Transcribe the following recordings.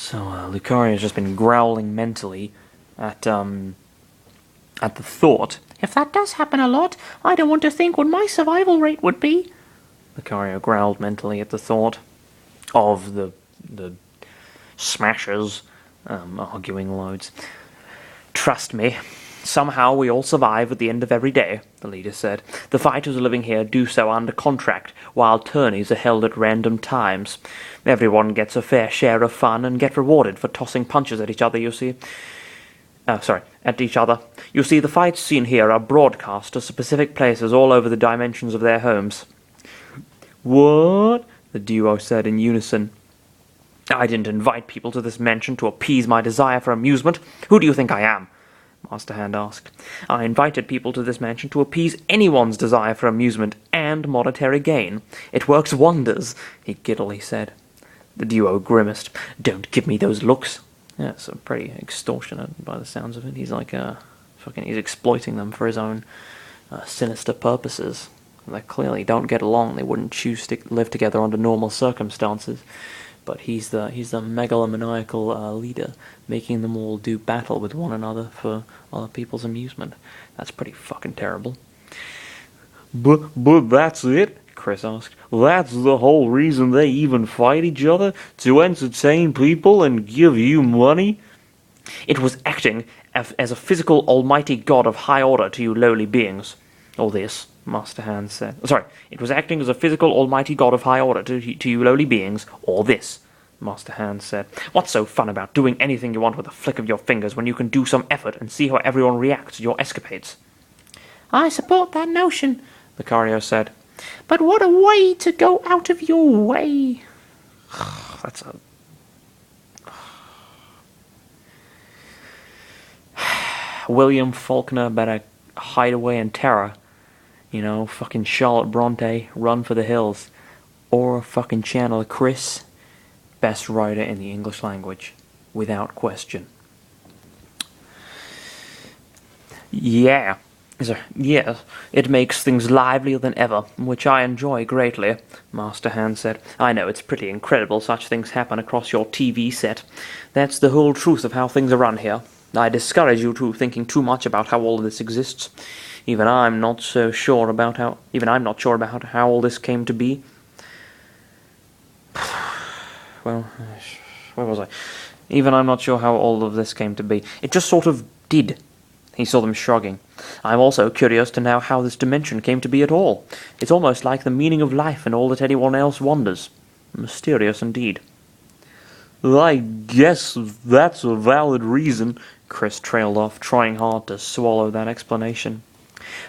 So, Lucario's just been growling mentally at the thought. If that does happen a lot, I don't want to think what my survival rate would be. Lucario growled mentally at the thought of the smashers arguing loads. Trust me, somehow we all survive at the end of every day, the leader said. The fighters living here do so under contract, while tourneys are held at random times. Everyone gets a fair share of fun and get rewarded for tossing punches at each other, you see. At each other. You see, the fights seen here are broadcast to specific places all over the dimensions of their homes. What? The duo said in unison. I didn't invite people to this mansion to appease my desire for amusement. Who do you think I am? Master Hand asked. I invited people to this mansion to appease anyone's desire for amusement and monetary gain. It works wonders, he giddily said. The duo grimaced. Don't give me those looks. Yeah, it's pretty extortionate by the sounds of it. He's like, he's exploiting them for his own sinister purposes. They clearly don't get along. They wouldn't choose to live together under normal circumstances. But he's the megalomaniacal leader, making them all do battle with one another for other people's amusement. That's pretty fucking terrible. But that's it? Chris asked. That's the whole reason they even fight each other? To entertain people and give you money? It was acting as a physical almighty god of high order to you lowly beings. Or this, Master Hand said. Sorry, it was acting as a physical almighty god of high order to you lowly beings. Or this, Master Hand said. What's so fun about doing anything you want with a flick of your fingers when you can do some effort and see how everyone reacts to your escapades? I support that notion, Lucario said. But what a way to go out of your way. That's a... William Faulkner better hide away in terror. You know, fucking Charlotte Bronte, run for the hills. Or fucking channel Chris, best writer in the English language, without question. Yeah. Yes, it makes things livelier than ever, which I enjoy greatly, Master Hand said. I know it's pretty incredible such things happen across your TV set. That's the whole truth of how things are run here. I discourage you to thinking too much about how all of this exists. Even I'm not sure about how all this came to be. Well, where was I? Even I'm not sure how all of this came to be. It just sort of did. He saw them shrugging. I'm also curious to know how this dimension came to be at all. It's almost like the meaning of life and all that anyone else wonders. Mysterious indeed. I guess that's a valid reason, Chris trailed off, trying hard to swallow that explanation.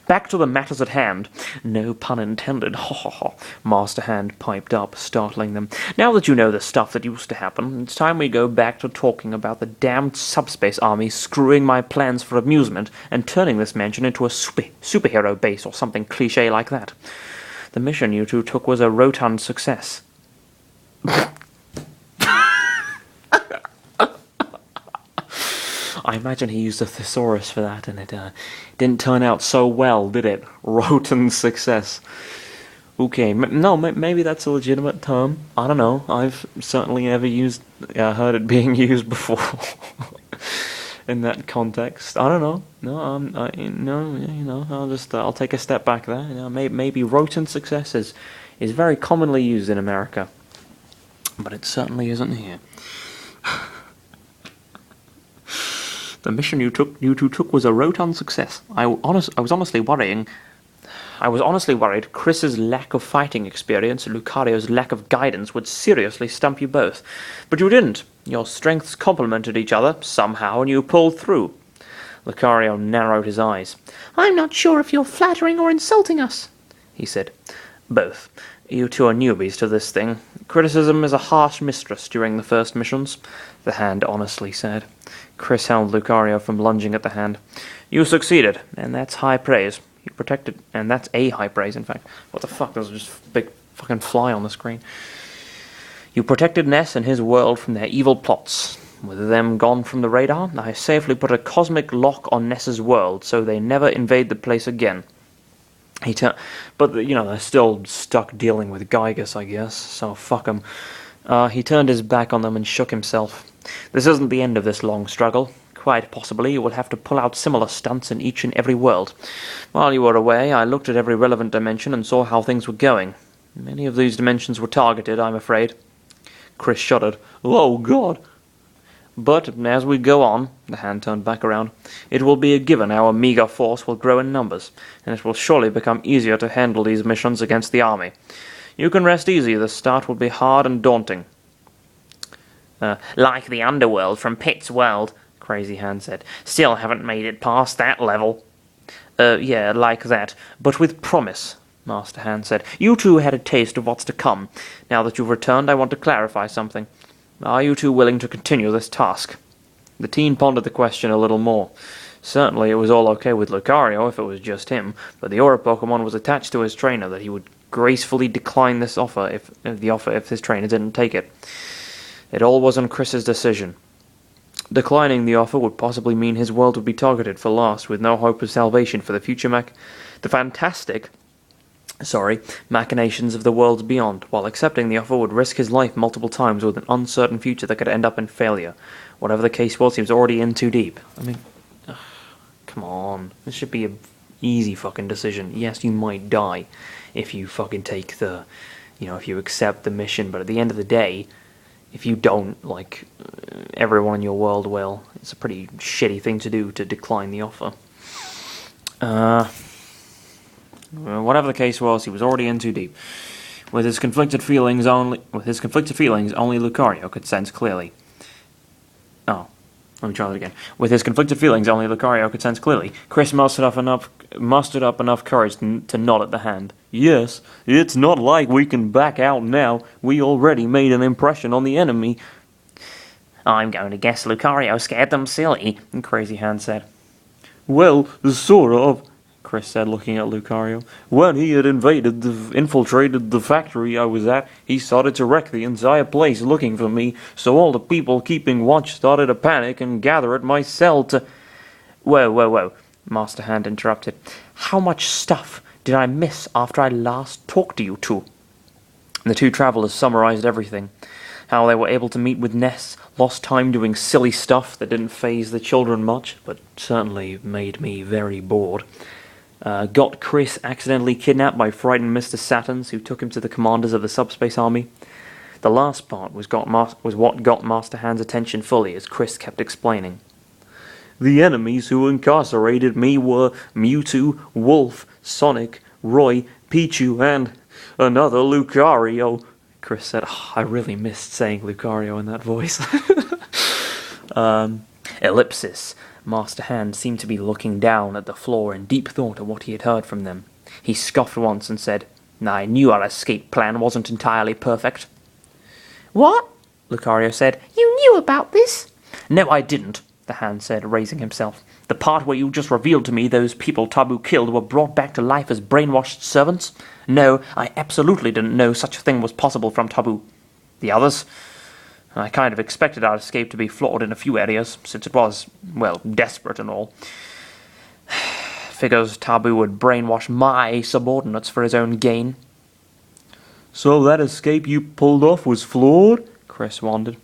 Back to the matters at hand. No pun intended, ha ha ha, Master Hand piped up, startling them. Now that you know the stuff that used to happen, it's time we go back to talking about the damned Subspace army screwing my plans for amusement and turning this mansion into a superhero base or something cliché like that. The mission you two took was a rotund success. I imagine he used a thesaurus for that, and it didn't turn out so well, did it? Rotund success. Okay, maybe that's a legitimate term. I don't know. I've certainly never heard it being used before in that context. I don't know. I'll take a step back there. You know, maybe rotund success is very commonly used in America, but it certainly isn't here. The mission you two took was a rotund success. I was honestly worried Chris's lack of fighting experience and Lucario's lack of guidance would seriously stump you both. But you didn't. Your strengths complemented each other, somehow, and you pulled through. Lucario narrowed his eyes. I'm not sure if you're flattering or insulting us, he said. Both. You two are newbies to this thing. Criticism is a harsh mistress during the first missions, the Hand honestly said. Chris held Lucario from lunging at the Hand. You succeeded, and that's high praise. You protected, and that's a high praise, in fact. What the fuck? There's just a big fucking fly on the screen. You protected Ness and his world from their evil plots. With them gone from the radar, I safely put a cosmic lock on Ness's world, so they never invade the place again. But, they're still stuck dealing with Gygas, I guess, so fuck them. He turned his back on them and shook himself. This isn't the end of this long struggle. Quite possibly you will have to pull out similar stunts in each and every world. While you were away, I looked at every relevant dimension and saw how things were going. Many of these dimensions were targeted, I'm afraid. Chris shuddered. Oh, God! But as we go on, the hand turned back around, it will be a given our meagre force will grow in numbers, and it will surely become easier to handle these missions against the army. You can rest easy, the start will be hard and daunting. Like the underworld from Pitt's World, Crazy Hand said. Still haven't made it past that level. Yeah, like that, but with promise, Master Hand said. You two had a taste of what's to come. Now that you've returned, I want to clarify something. Are you two willing to continue this task? The teen pondered the question a little more. Certainly it was all okay with Lucario if it was just him, but the Aura Pokemon was attached to his trainer that he would gracefully decline this offer if his trainer didn't take it. It all was on Chris's decision. Declining the offer would possibly mean his world would be targeted for lost, with no hope of salvation for the future machinations of the worlds beyond, while accepting the offer would risk his life multiple times with an uncertain future that could end up in failure. Whatever the case was, he was already in too deep. I mean, come on. This should be an easy fucking decision. Yes, you might die if you fucking take the, if you accept the mission, but at the end of the day, if you don't, everyone in your world will. It's a pretty shitty thing to do, to decline the offer. Whatever the case was, he was already in too deep. With his conflicted feelings, only Lucario could sense clearly. Oh, let me try that again. With his conflicted feelings, only Lucario could sense clearly. Chris mustered up enough courage to nod at the hand. Yes, it's not like we can back out now. We already made an impression on the enemy. I'm going to guess Lucario scared them silly, Crazy Hand said. Well, sort of, Chris said, looking at Lucario. When he had infiltrated the factory I was at, he started to wreck the entire place looking for me, so all the people keeping watch started to panic and gather at my cell to... Whoa, Master Hand interrupted. How much stuff did I miss after I last talked to you two? The two travelers summarized everything. How they were able to meet with Ness, lost time doing silly stuff that didn't faze the children much, but certainly made me very bored. Got Chris accidentally kidnapped by frightened Mr. Saturns, who took him to the commanders of the Subspace army. The last part was what got Master Hand's attention fully, as Chris kept explaining. The enemies who incarcerated me were Mewtwo, Wolf, Sonic, Roy, Pichu, and another Lucario. Chris said, I really missed saying Lucario in that voice. Ellipsis. Master Hand seemed to be looking down at the floor in deep thought at what he had heard from them. He scoffed once and said, I knew our escape plan wasn't entirely perfect. What? Lucario said. You knew about this? No, I didn't, the Hand said, raising himself. The part where you just revealed to me those people Taboo killed were brought back to life as brainwashed servants? No, I absolutely didn't know such a thing was possible from Taboo. The others? I kind of expected our escape to be flawed in a few areas, since it was, desperate and all. Figures Taboo would brainwash my subordinates for his own gain. So that escape you pulled off was flawed? Chris wondered.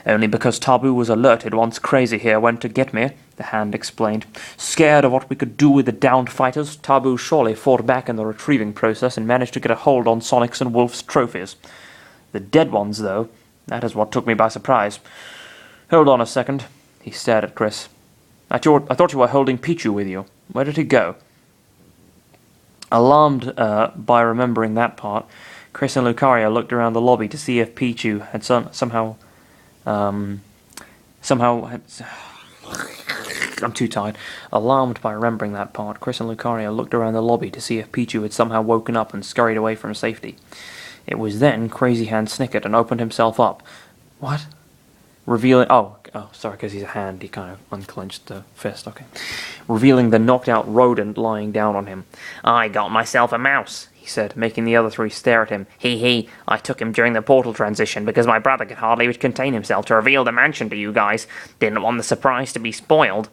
Only because Taboo was alerted once Crazy here went to get me, the Hand explained. Scared of what we could do with the downed fighters, Taboo surely fought back in the retrieving process and managed to get a hold on Sonic's and Wolf's trophies. The dead ones, though, that is what took me by surprise. Hold on a second. He stared at Chris. I thought you were holding Pichu with you. Where did he go? Alarmed by remembering that part, Chris and Lucario looked around the lobby to see if Pichu had somehow... I'm too tired. Alarmed by remembering that part, Chris and Lucario looked around the lobby to see if Pichu had somehow woken up and scurried away from safety. It was then Crazy Hand snickered and opened himself up. What? Revealing... Oh, sorry, because he's a hand. He kind of unclenched the fist. Okay. Revealing the knocked-out rodent lying down on him. I got myself a mouse, he said, making the other three stare at him. He. I took him during the portal transition because my brother could hardly contain himself to reveal the mansion to you guys. Didn't want the surprise to be spoiled.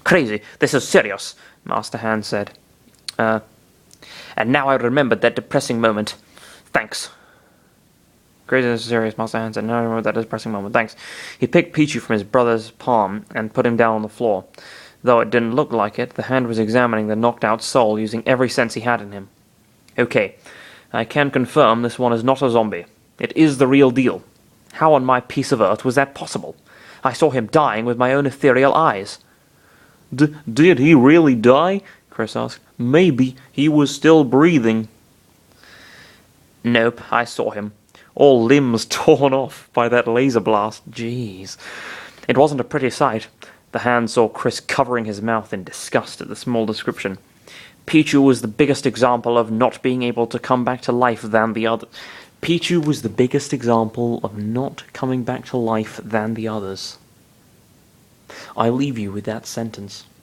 Crazy. This is serious, Master Hand said. And now I remembered that depressing moment. Thanks. Craziness is serious, Master Hand said. No, I remember that is a pressing moment. Thanks. He picked Pichu from his brother's palm and put him down on the floor. Though it didn't look like it, the hand was examining the knocked-out soul using every sense he had in him. Okay, I can confirm this one is not a zombie. It is the real deal. How on my piece of earth was that possible? I saw him dying with my own ethereal eyes. Did he really die? Chris asked. Maybe he was still breathing. Nope, I saw him. All limbs torn off by that laser blast. Jeez. It wasn't a pretty sight. The hand saw Chris covering his mouth in disgust at the small description. Pichu was the biggest example of not being able to come back to life than the other. Pichu was the biggest example of not coming back to life than the others. I leave you with that sentence.